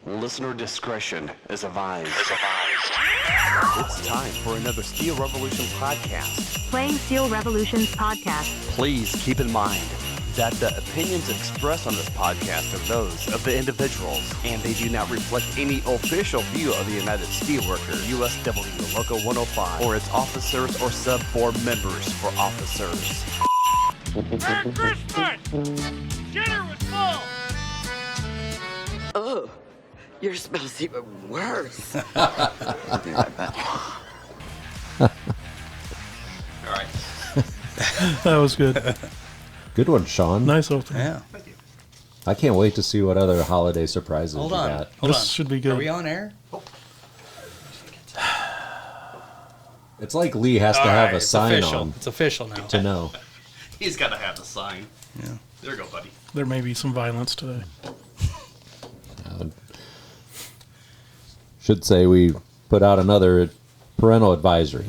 Listener discretion is advised. It's time for another Steel Revolution podcast. Playing Steel Revolution's podcast. Please keep in mind that the opinions expressed on this podcast are those of the individuals, and they do not reflect any official view of the United Steelworkers, USW Local 105, or its officers or sub-board members for officers. Merry Christmas! Dinner was full! Oh, yours smells even worse. All right. That was good. Good one, Sean. Nice opening. Yeah. I can't wait to see what other holiday surprises Hold you on. got. Hold This on. should be good. Are we on air? It's like Lee has to All have right, a it's sign official. on It's official now. to know. He's got to have the sign. Yeah. There you go, buddy. There may be some violence today. Should say we put out another parental advisory.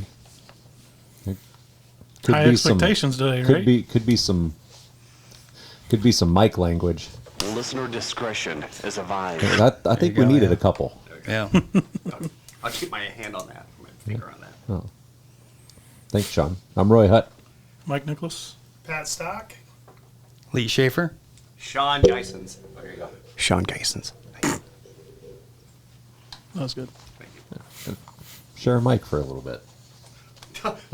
It could High expectations today, right? Could be some mic language. Listener discretion is advised. I think we needed a couple. Yeah. I'll keep my hand on that, my finger on that. Oh. Thanks, Sean. I'm Roy Hutt. Mike Nicholas. Pat Stock. Lee Schaefer. Sean Geisens. There you go. Sean Geisens. That was good. Share a mic for a little bit.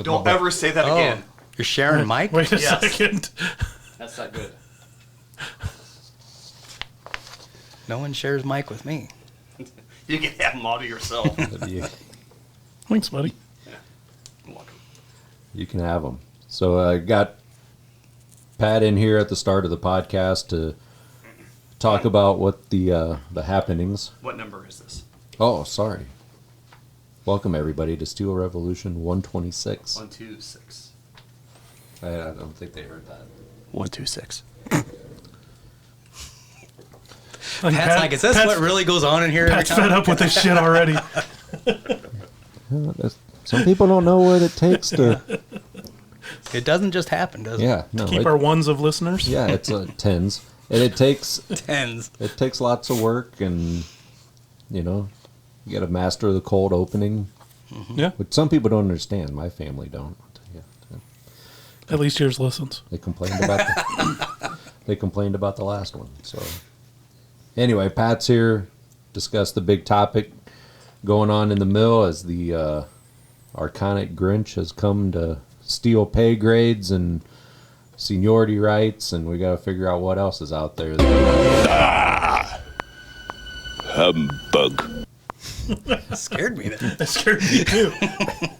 Don't ever say that again. You're sharing Mike? Wait a Yes. second. That's not good. No one shares Mike with me. You can have them all to yourself. Thanks, buddy. You're welcome. You can have them. So I got Pat in here at the start of the podcast to talk about what the happenings. What number is this? Oh, sorry. Welcome everybody to Steel Revolution 126. 126. I don't think they heard that. 126. Pat's like, is this what really goes on in here? Pat's fed up with this shit already. Some people don't know what it takes to. It doesn't just happen, does it? Yeah, no. Keep our ones of listeners. Yeah, it's tens, and it takes Tens. It takes lots of work, and you got to master the cold opening. Yeah. Which some people don't understand. My family don't. Yeah. At least yours listens. They complained about they complained about the last one. So anyway, Pat's here. Discuss the big topic going on in the mill as the archonic Grinch has come to steal pay grades and seniority rights, and we got to figure out what else is out there. Humbug. Scared me then. That scared me too.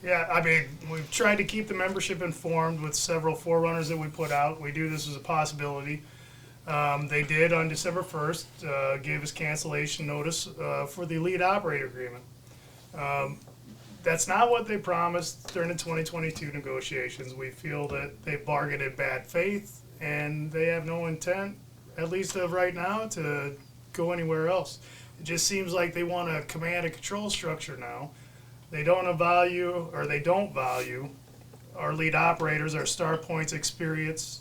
Yeah, I mean, we've tried to keep the membership informed with several forerunners that we put out. We knew this was a possibility. They did on December 1st, gave us cancellation notice for the lead operator agreement. That's not what they promised during the 2022 negotiations. We feel that they bargained in bad faith, and they have no intent, at least of right now, to go anywhere else. It just seems like they want a command and control structure now. They don't value our lead operators, our star points experience,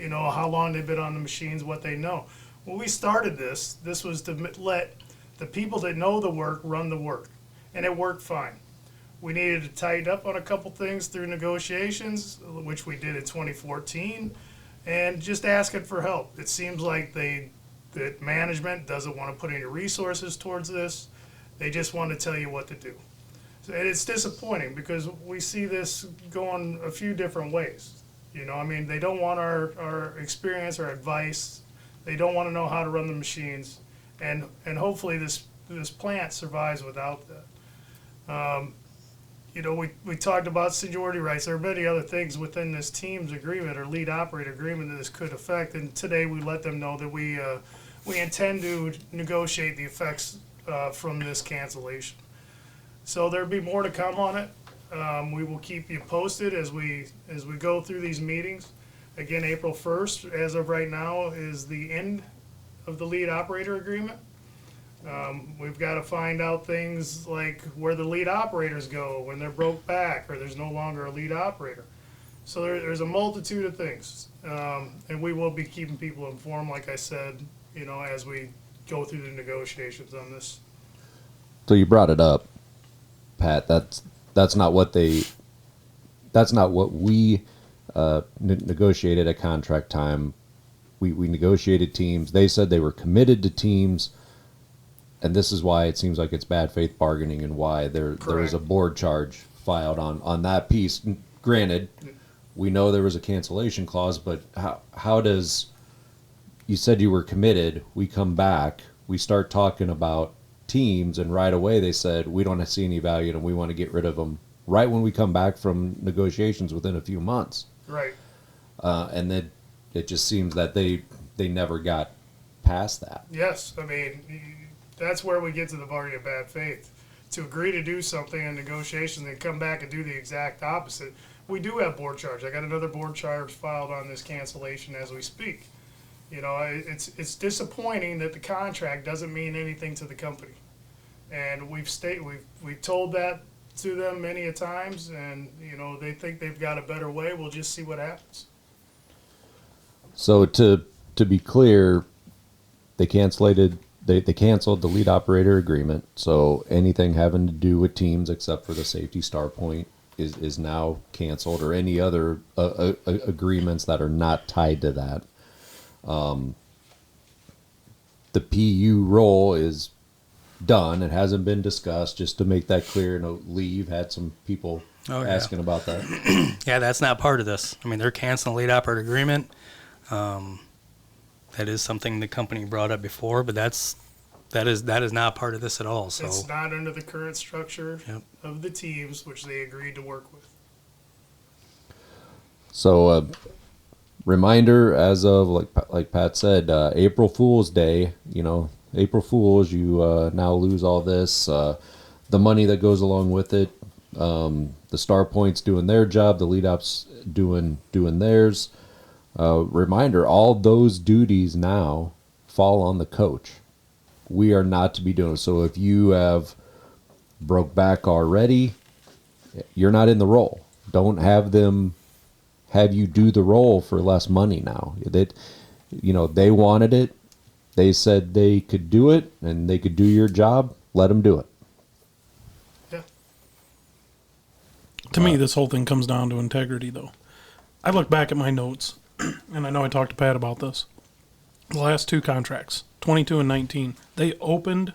how long they've been on the machines, what they know. When we started this was to let the people that know the work run the work, and it worked fine. We needed to tighten up on a couple things through negotiations, which we did in 2014, and just asking for help. It seems like that management doesn't want to put any resources towards this. They just want to tell you what to do. So, and it's disappointing because we see this going a few different ways. They don't want our experience or advice. They don't want to know how to run the machines. And hopefully this plant survives without that. We talked about seniority rights. There are many other things within this team's agreement or lead operator agreement that this could affect. And today we let them know that we intend to negotiate the effects from this cancellation. So there'll be more to come on it. We will keep you posted as we go through these meetings. Again, April 1st, as of right now, is the end of the lead operator agreement. We've got to find out things like where the lead operators go when they're broke back or there's no longer a lead operator. So there's a multitude of things, and we will be keeping people informed, like I said, as we go through the negotiations on this. So you brought it up, Pat. That's not what we negotiated at contract time. We negotiated teams. They said they were committed to teams, and this is why it seems like it's bad faith bargaining and why there is a board charge filed on that piece. Granted, we know there was a cancellation clause, but how does, you said you were committed, we come back, we start talking about teams, and right away they said we don't see any value and we want to get rid of them right when we come back from negotiations within a few months. Right. And then it just seems that they never got past that. Yes, I mean, that's where we get to the bargain of bad faith. To agree to do something in negotiations and come back and do the exact opposite. We do have board charge. I got another board charge filed on this cancellation as we speak. You know, it's disappointing that the contract doesn't mean anything to the company, and we've told that to them many a times, and you know they think they've got a better way. We'll just see what happens. So to be clear, they canceled the lead operator agreement. So anything having to do with teams, except for the safety star point, is now canceled, or any other agreements that are not tied to that. The PU role is done. It hasn't been discussed. Just to make that clear, Lee, you've had some people asking about that. Yeah, that's not part of this. I mean, they're canceling the lead operator agreement. That is something the company brought up before, but that is not part of this at all. So it's not under the current structure of the teams, which they agreed to work with. So, reminder, as of like Pat said, April Fool's Day. April Fools, you now lose all this, the money that goes along with it. The star points doing their job, the lead ops doing theirs. Reminder, all those duties now fall on the coach. We are not to be doing. So if you have broke back already, you're not in the role. Don't have them have you do the role for less money now. They wanted it. They said they could do it and they could do your job. Let them do it. Yeah. To me, this whole thing comes down to integrity, though. I look back at my notes, and I know I talked to Pat about this. The last two contracts, 22 and 19, they opened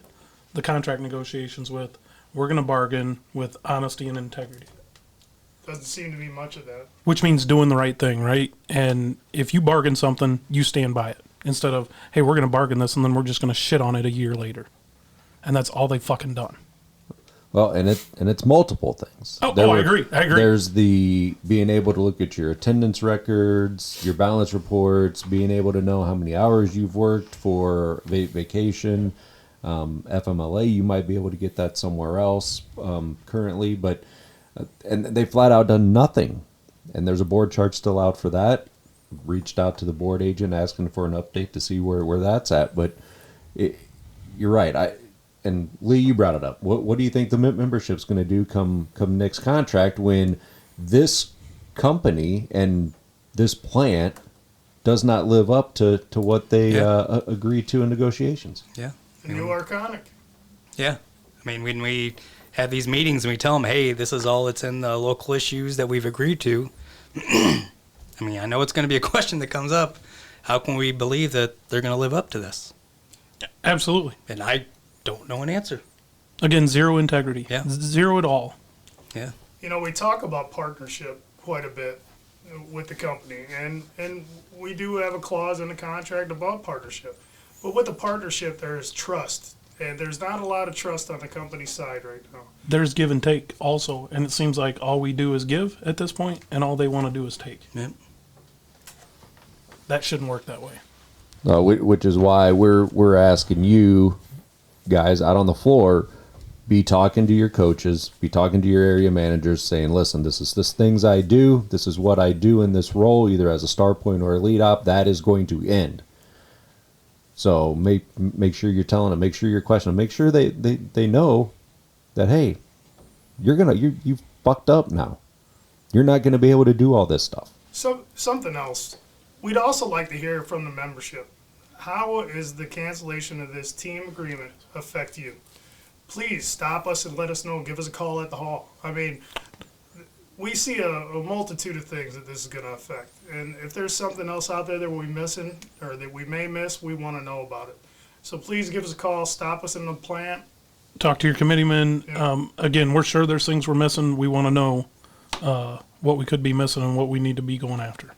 the contract negotiations with, we're going to bargain with honesty and integrity. Doesn't seem to be much of that. Which means doing the right thing, right? And if you bargain something, you stand by it. Instead of, hey, we're going to bargain this, and then we're just going to shit on it a year later. And that's all they've fucking done. Well, and it's multiple things. I agree. There's the being able to look at your attendance records, your balance reports, being able to know how many hours you've worked for vacation, FMLA. You might be able to get that somewhere else currently, but and they flat out done nothing. And there's a board charge still out for that. Reached out to the board agent asking for an update to see where that's at. But you're right. And Lee, you brought it up. What do you think the membership's going to do come next contract when this company and this plant does not live up to what they agreed to in negotiations? Yeah. The new Arconic. Yeah. I mean, when we have these meetings and we tell them, hey, this is all that's in the local issues that we've agreed to. I mean, I know it's going to be a question that comes up. How can we believe that they're going to live up to this? Absolutely. And I don't know an answer. Again, zero integrity. Yeah. Zero at all. Yeah. We talk about partnership quite a bit with the company, and we do have a clause in the contract about partnership. But with the partnership, there is trust, and there's not a lot of trust on the company side right now. There's give and take also, and it seems like all we do is give at this point, and all they want to do is take. Yep. That shouldn't work that way. Which is why we're asking you guys out on the floor, be talking to your coaches, be talking to your area managers, saying, listen, this is things I do, this is what I do in this role, either as a star point or a lead op, that is going to end. So make sure you're telling them, make sure you're questioning, make sure they know that, hey, you fucked up now. You're not going to be able to do all this stuff. So something else, we'd also like to hear from the membership. how is the cancellation of this team agreement affect you? Please stop us and let us know. Give us a call at the hall. I mean, we see a multitude of things that this is going to affect. And if there's something else out there that we're missing or that we may miss, we want to know about it. So please give us a call. Stop us in the plant. Talk to your committeeman. Yeah. Again, we're sure there's things we're missing. We want to know what we could be missing and what we need to be going after.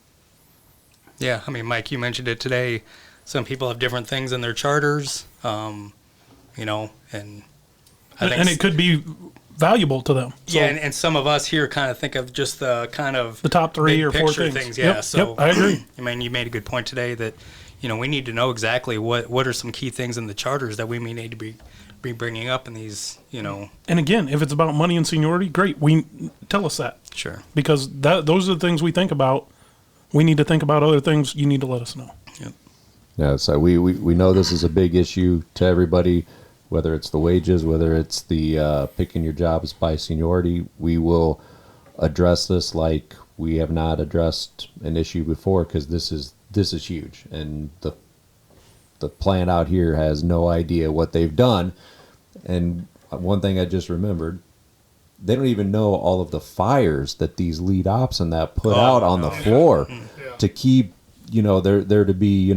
Yeah, I mean, Mike, you mentioned it today. Some people have different things in their charters, and I think And it could be valuable to them. So and some of us here kind of think of just the kind of the top three big or four picture things. Yeah, Yep, so yep, I agree. I mean, you made a good point today that we need to know exactly what are some key things in the charters that we may need to be bringing up in these. And again, if it's about money and seniority, great. Tell us that. Sure. Because those are the things we think about. We need to think about other things. You need to let us know. Yep. Yeah, so we know this is a big issue to everybody, whether it's the wages, whether it's the picking your jobs by seniority. We will address this like we have not addressed an issue before, because this is huge, and the plant out here has no idea what they've done. And one thing I just remembered, they don't even know all of the fires that these lead ops and that put out on the floor to keep, there to be,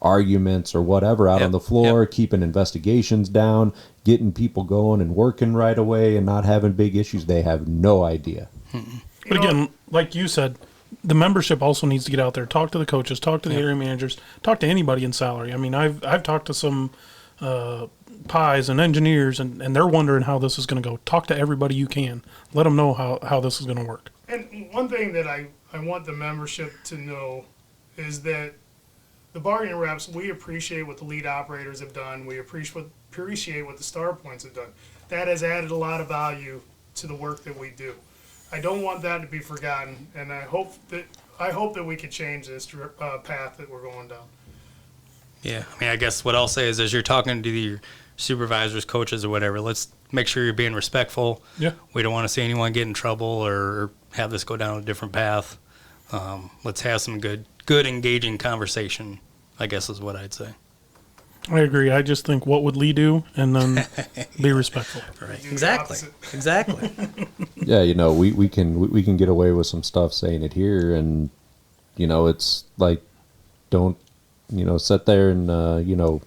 arguments or whatever out on the floor, keeping investigations down, getting people going and working right away and not having big issues. They have no idea. But again, like you said, the membership also needs to get out there, talk to the coaches, talk to the area managers, talk to anybody in salary. I mean, I've talked to some pies and engineers, and they're wondering how this is going to go. Talk to everybody you can. Let them know how this is going to work. And one thing that I want the membership to know is that the bargaining reps, we appreciate what the lead operators have done. We appreciate what the star points have done. That has added a lot of value to the work that we do. I don't want that to be forgotten, and I hope that we can change this path that we're going down. Yeah, I mean, I guess what I'll say is, as you're talking to your supervisors, coaches, or whatever, let's make sure you're being respectful. Yeah. We don't want to see anyone get in trouble or have this go down a different path. Let's have some good, engaging conversation, I guess is what I'd say. I agree. I just think, what would Lee do? And then be respectful. Right. Exactly. Yeah, we can get away with some stuff saying it here, and it's like, don't sit there and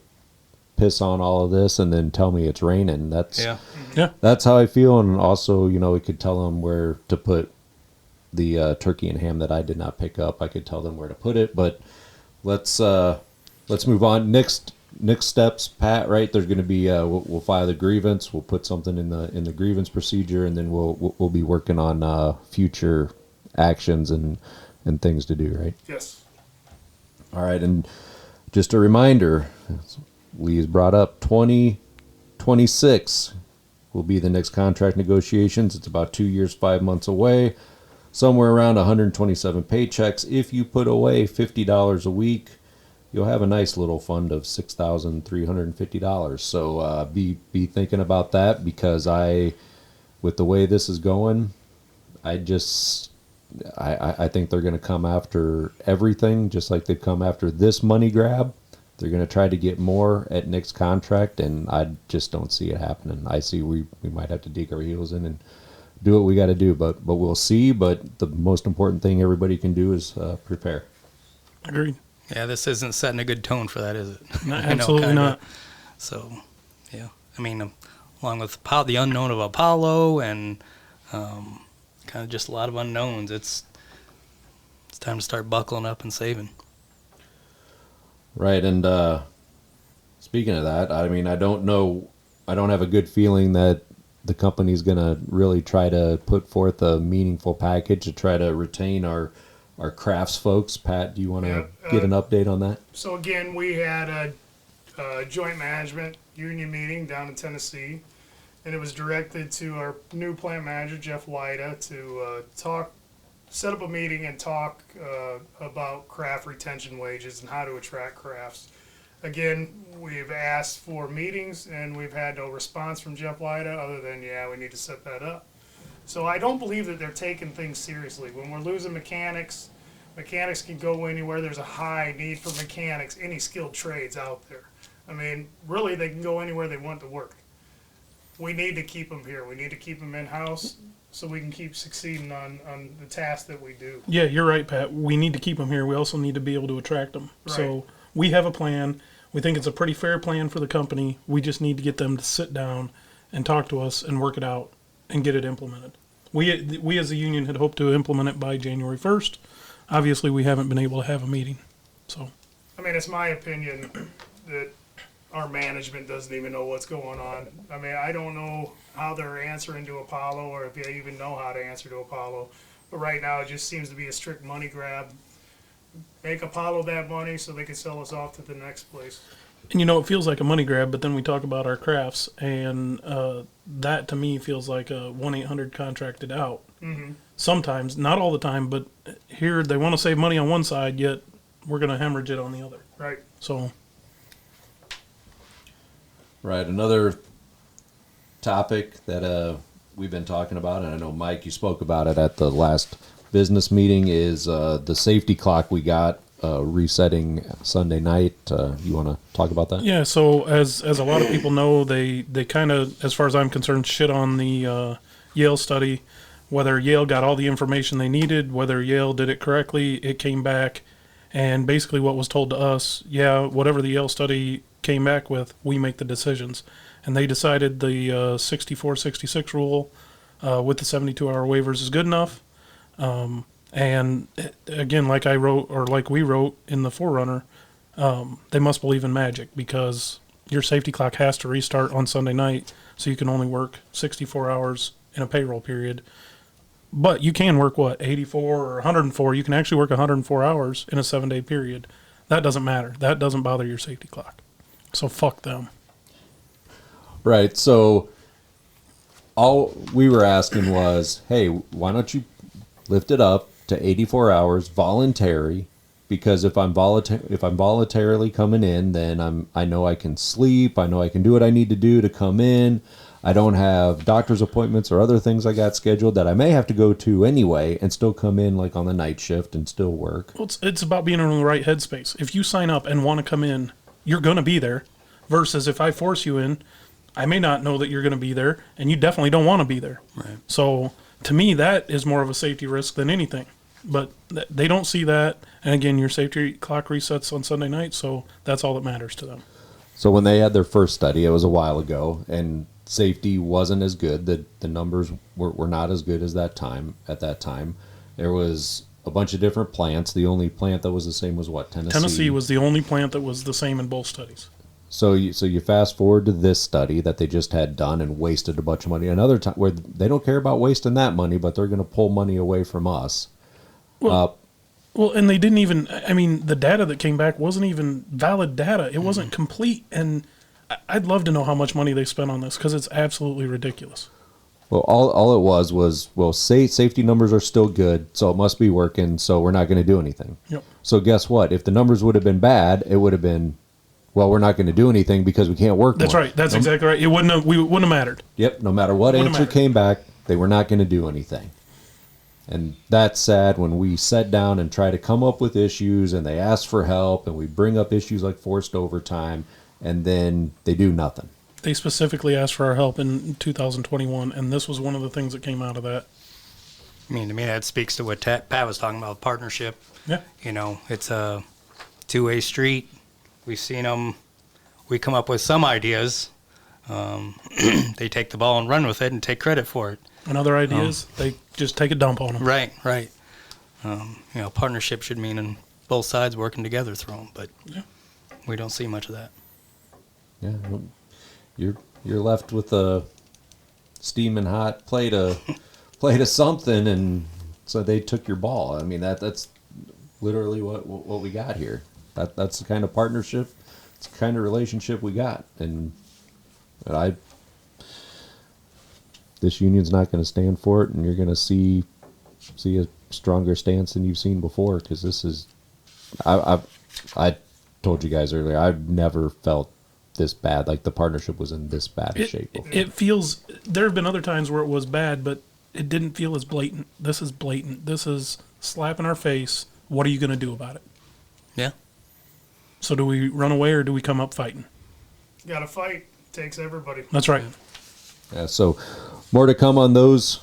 piss on all of this and then tell me it's raining. That's how I feel. And also, we could tell them where to put the turkey and ham that I did not pick up. I could tell them where to put it. But let's move on. Next steps, Pat. Right, there's going to be we'll file the grievance. We'll put something in the grievance procedure, and then we'll be working on future actions and things to do. Right. Yes. All right, and just a reminder, Lee has brought up 2026 will be the next contract negotiations. It's about 2 years, 5 months away, somewhere around 127 paychecks. If you put away $50 a week, you'll have a nice little fund of $6,350. So be thinking about that, because with the way this is going, I think they're going to come after everything, just like they've come after this money grab. They're going to try to get more at Nick's contract, and I just don't see it happening. I see we might have to dig our heels in and do what we got to do, but we'll see. But the most important thing everybody can do is prepare. Agreed. Yeah, this isn't setting a good tone for that, is it? No, absolutely not. So, yeah. I mean, along with the unknown of Apollo and kind of just a lot of unknowns, it's time to start buckling up and saving. Right, and speaking of that, I mean, I don't have a good feeling that the company's going to really try to put forth a meaningful package to try to retain our crafts folks. Pat, do you want to get an update on that? So again, we had a joint management union meeting down in Tennessee, and it was directed to our new plant manager, Jeff Wida, to set up a meeting and talk about craft retention wages and how to attract crafts. Again, we've asked for meetings, and we've had no response from Jeff Wida other than, we need to set that up. So I don't believe that they're taking things seriously. When we're losing mechanics, Mechanics can go anywhere. There's a high need for mechanics, any skilled trades out there. I mean, really, they can go anywhere they want to work. We need to keep them here. We need to keep them in-house so we can keep succeeding on the tasks that we do. Yeah, you're right, Pat. We need to keep them here. We also need to be able to attract them. Right. So we have a plan. We think it's a pretty fair plan for the company. We just need to get them to sit down and talk to us and work it out and get it implemented. We as a union had hoped to implement it by January 1st. Obviously, we haven't been able to have a meeting. So, I mean, it's my opinion that our management doesn't even know what's going on. I mean, I don't know how they're answering to Apollo or if they even know how to answer to Apollo. But right now, it just seems to be a strict money grab. Make Apollo that money so they can sell us off to the next place. and it feels like a money grab, but then we talk about our crafts, and that to me feels like a 1-800 contracted out. Mm-hmm. Sometimes, not all the time, but here they want to save money on one side, yet we're going to hemorrhage it on the other. Right. So, Right. Another topic that we've been talking about, and I know, Mike, you spoke about it at the last business meeting, is the safety clock we got resetting Sunday night. You want to talk about that? yeah, so as a lot of people know, they kind of, as far as I'm concerned, shit on the Yale study. Whether Yale got all the information they needed, whether Yale did it correctly, it came back. And basically what was told to us, whatever the Yale study came back with, we make the decisions. And they decided the 64-66 rule with the 72-hour waivers is good enough. And again, like I wrote, or like we wrote in the Forerunner, they must believe in magic, because your safety clock has to restart on Sunday night, so you can only work 64 hours in a payroll period. But you can work, 84 or 104? You can actually work 104 hours in a 7-day period. That doesn't matter. That doesn't bother your safety clock. So fuck them. Right. So all we were asking was, hey, why don't you lift it up to 84 hours voluntary? Because if I'm voluntarily coming in, then I know I can sleep. I know I can do what I need to do to come in. I don't have doctor's appointments or other things I got scheduled that I may have to go to anyway, and still come in like on the night shift and still work. Well, it's about being in the right headspace. If you sign up and want to come in, you're going to be there. Versus if I force you in, I may not know that you're going to be there, and you definitely don't want to be there. Right. So to me, that is more of a safety risk than anything. But they don't see that. And again, your safety clock resets on Sunday night, so that's all that matters to them. So when they had their first study, it was a while ago, and safety wasn't as good. The numbers were not as good as at that time. There was a bunch of different plants. The only plant that was the same was what, Tennessee? Tennessee was the only plant that was the same in both studies. So you fast forward to this study that they just had done and wasted a bunch of money. Another time where they don't care about wasting that money, but they're going to pull money away from us. Well, and they didn't even, I mean, the data that came back wasn't even valid data. It wasn't complete. And I'd love to know how much money they spent on this, because it's absolutely ridiculous. Well, all it was, safety numbers are still good, so it must be working, so we're not going to do anything. Yep. So guess what? If the numbers would have been bad, it would have been, well, we're not going to do anything because we can't work That's more. right. That's exactly right. We wouldn't have mattered. Yep, no matter what Wouldn't have answer mattered. came back, they were not going to do anything. And that's sad when we sit down and try to come up with issues and they ask for help and we bring up issues like forced overtime and then they do nothing. They specifically asked for our help in 2021, and this was one of the things that came out of that. I mean, to me, that speaks to what Pat was talking about, partnership. Yeah. It's a two-way street. We've seen them. We come up with some ideas. They take the ball and run with it and take credit for it. And other ideas, they just take a dump on them. Right. Partnership should mean in both sides working together through them, but we don't see much of that. Yeah, you're left with a steaming hot plate of something, and so they took your ball. I mean, that's literally what we got here. That's the kind of partnership, it's the kind of relationship we got, and this union's not going to stand for it, and you're going to see a stronger stance than you've seen before, because this is, I told you guys earlier, I've never felt this bad, like the partnership was in this bad a shape before. It feels, there have been other times where it was bad, but it didn't feel as blatant. This is blatant. This is slap in our face. What are you going to do about it? Yeah. So do we run away or do we come up fighting? Got to fight. Takes everybody. That's right. Yeah, so more to come on those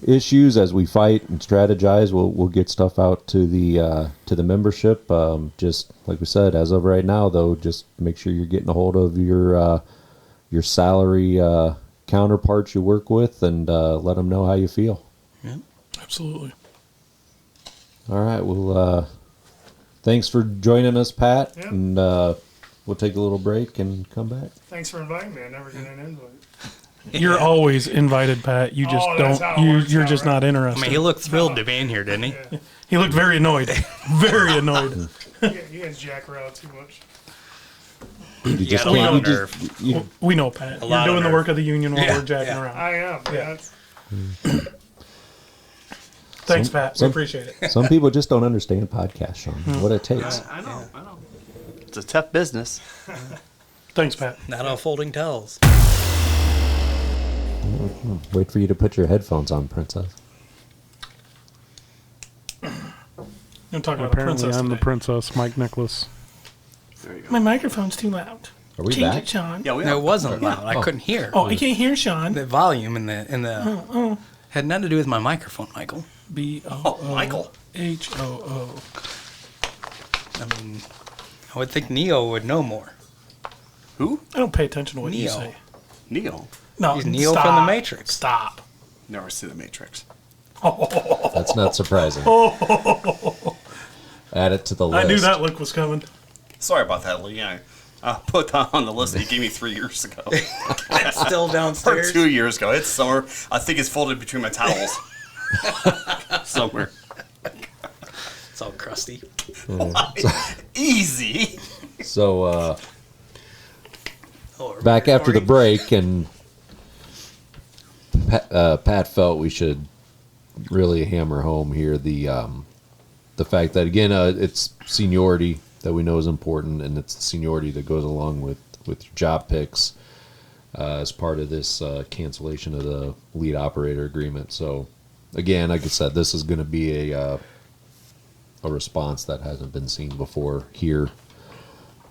issues as we fight and strategize. We'll get stuff out to the membership. Just like we said, as of right now, though, just make sure you're getting a hold of your salary counterparts you work with, and let them know how you feel. Yeah. Absolutely. All right. Well, thanks for joining us, Pat, Yeah. and we'll take a little break and come back. Thanks for inviting me. I never get an invite. You're always invited, Pat. You just that's how it don't. works You're out, just right? not I interested. mean, he looked thrilled to be in here, didn't he? Yeah. He looked very annoyed. Very annoyed. You guys jack around too much. You just a can't- lot you of just- nerve. you- We know, Pat. You're lot of doing the nerve. work of the union while Yeah, we're jacking yeah. around. I am. Yeah. Yeah. Thanks, Pat. We some- appreciate it. Some people just don't understand podcasts, Sean. What it takes. I know. I know. It's a tough business. Thanks, Pat. Not all folding towels. Wait for you to put your headphones on, Princess. I'm talking about Apparently, princess I'm the today. princess, Mike Nicholas. There you go. My microphone's too loud. Are we Change back? it, Sean. Yeah, we No, are. it wasn't loud. I couldn't hear. Oh, I can't hear Sean. The volume in the had nothing to do with my microphone, Michael. Michael. BOOHOO. I mean, I would think Neo would know more. Who? I don't pay attention to what you Neo. say. Neo. No, He's Neo stop. from The Matrix. Stop. Never seen The Matrix. That's not surprising. Add it to the list. I knew that look was coming. Sorry about that, Lee. I put that on the list that you gave me 3 years ago. Still Or downstairs. 2 years ago. It's somewhere. I think it's folded between my towels. Somewhere. It's all crusty. Easy. So, Oh, back after the recording? break, and Pat felt we should really hammer home here the fact that, again, it's seniority that we know is important, and it's the seniority that goes along with your job picks as part of this cancellation of the lead operator agreement. So, again, like I said, this is going to be a response that hasn't been seen before here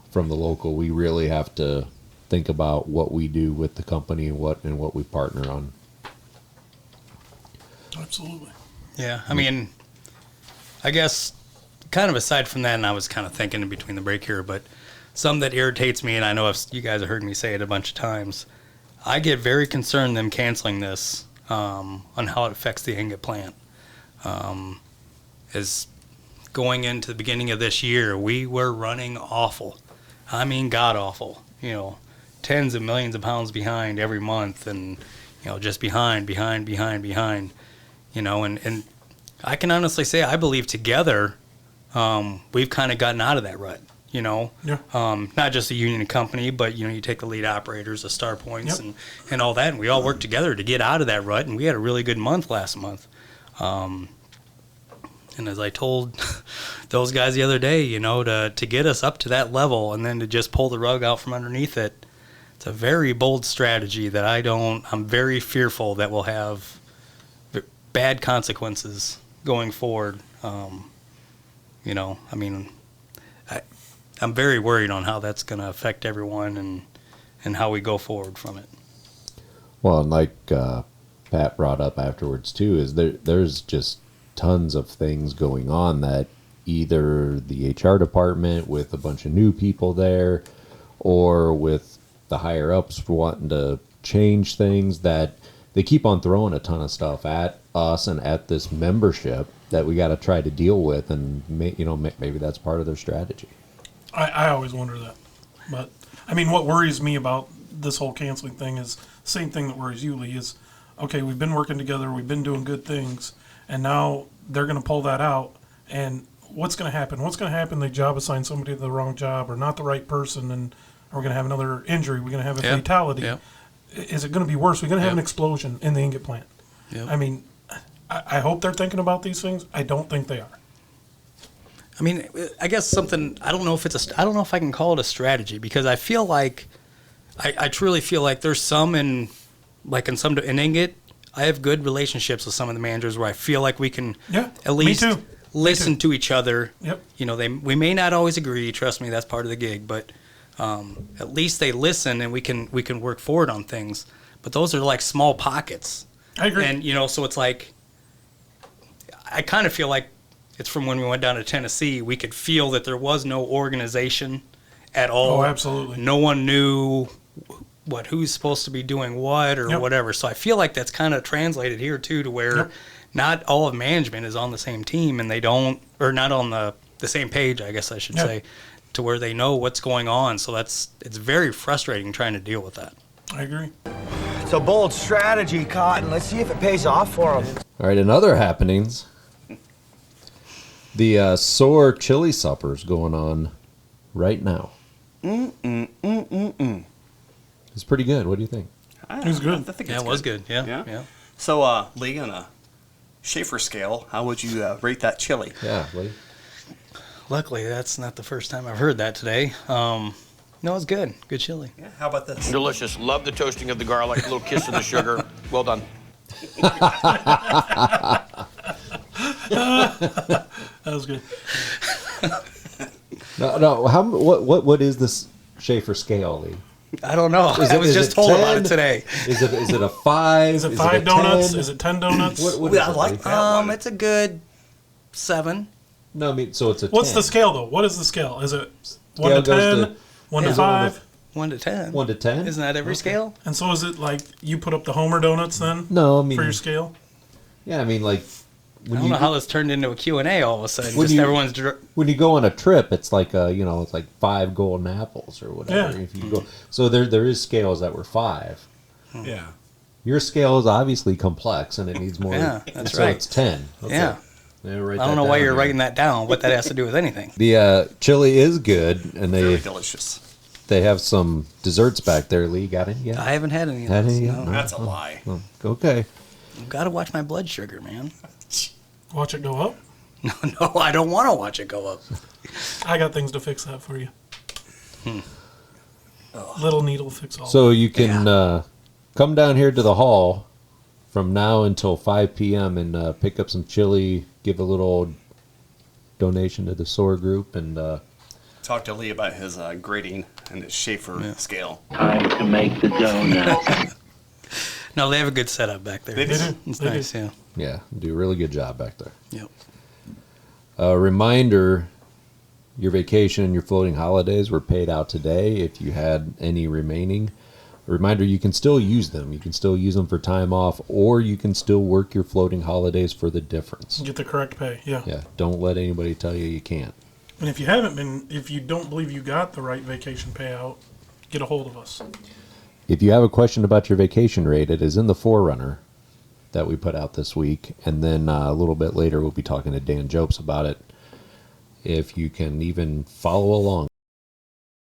from the local. We really have to think about what we do with the company and what we partner on. Absolutely. Yeah, I mean, I guess kind of aside from that, and I was kind of thinking in between the break here, but something that irritates me, and I know if you guys have heard me say it a bunch of times, I get very concerned them canceling this on how it affects the ingot plant. As going into the beginning of this year, we were running awful. I mean, god awful. You know, tens of millions of pounds behind every month, and just behind. You know, and I can honestly say I believe together we've kind of gotten out of that rut. Yeah. Not just the union company, but you take the lead operators, the star points, Yep. and all that, and we all worked together to get out of that rut, and we had a really good month last month. And as I told those guys the other day, to get us up to that level and then to just pull the rug out from underneath it, it's a very bold strategy that I'm very fearful that will have bad consequences going forward. I mean, I'm very worried on how that's going to affect everyone and how we go forward from it. Well, and like Pat brought up afterwards too, is there's just tons of things going on that either the HR department with a bunch of new people there, or with the higher ups wanting to change things, that they keep on throwing a ton of stuff at us and at this membership that we got to try to deal with, and maybe that's part of their strategy. I always wonder that. But, I mean, what worries me about this whole canceling thing is the same thing that worries you, Lee, is, okay, we've been working together, we've been doing good things, and now they're going to pull that out, and what's going to happen? What's going to happen? They job assign somebody to the wrong job or not the right person, and we're going to have another injury, we're going to have a fatality. Yep. Is it going to be worse? We're going to have an explosion in the ingot plant. Yep. I mean, I hope they're thinking about these things. I don't think they are. I mean, I guess something, I don't know if I can call it a strategy, because I feel like, I truly feel like there's some in Ingot, I have good relationships with some of the managers where I feel like we can Yeah, at least me too. listen to each other. Yep. You know, we may not always agree. Trust me, that's part of the gig. But at least they listen, and we can work forward on things. But those are like small pockets. I agree. And you know, so it's like I kind of feel like it's from when we went down to Tennessee. We could feel that there was no organization at all. Oh, absolutely. No one knew who's supposed to be doing what or whatever. So I feel like that's kind of translated here too, to where not all of management is on the same team, and they don't, or not on the same page, I guess I should say, to where they know what's going on. So it's very frustrating trying to deal with that. I agree. It's a bold strategy, Cotton. Let's see if it pays off for them. All right, in other happenings, the SOAR chili supper's going on right now. It's pretty good. What do you think? It was good. I think Yeah, it's it was good. Yeah. So, Lee, on a Schaefer scale, how would you rate that chili? Yeah, Lee. Luckily, that's not the first time I've heard that today. No, it's good. Good chili. Yeah, how about this? Delicious. Love the toasting of the garlic. A little kiss of the sugar. Well done. That was good. No. What is this Schaefer scale, Lee? I don't know. I was just told about it today. Is it a 5? Is it 5 donuts? Is it 10 donuts? What is I it, like Lee? that one. It's a good 7. No, I mean, so it's a 10. What's the scale, though? What is the scale? Is it 1 Scale to goes 10? to- 1 to Yeah. 5? 1 to 10. 1 to 10? Isn't that every scale? And so is it like you put up the Homer donuts then? No, I mean, For your scale? yeah, I mean, like, I don't know how this turned into a Q&A all of a sudden. When Just you- everyone's... when you go on a trip, it's like it's like 5 golden apples or whatever. Yeah. If you go, so there is scales that were 5. Yeah. Your scale is obviously complex and it needs more. Yeah, that's so right. it's 10. Okay. Yeah. Write I don't that know why down you're here. writing that down, what that has to do with anything. The chili is good, and Very delicious. they have some desserts back there. Lee, got any yet? I haven't had any of Had those. any yet? No. No. That's a lie. Oh, okay. I've got to watch my blood sugar, man. Watch it go up? No, I don't want to watch it go up. I got things to fix that for you. Little needle fix all. So you can come down here to the hall from now until 5 p.m. and pick up some chili, give a little donation to the SOAR group, and Talk to Lee about his grading and his Schaefer scale. Time to make the donuts. No, they have a good setup back there. They do. It's They do. nice, yeah. yeah, do a really good job back there. Yep. A reminder, your vacation and your floating holidays were paid out today. If you had any remaining, a reminder, you can still use them. You can still use them for time off, or you can still work your floating holidays for the difference. Get the correct pay, yeah. Yeah, don't let anybody tell you can't. And if you don't believe you got the right vacation payout, get a hold of us. If you have a question about your vacation rate, it is in the Forerunner that we put out this week. And then a little bit later, we'll be talking to Dan Jopes about it. If you can even follow along.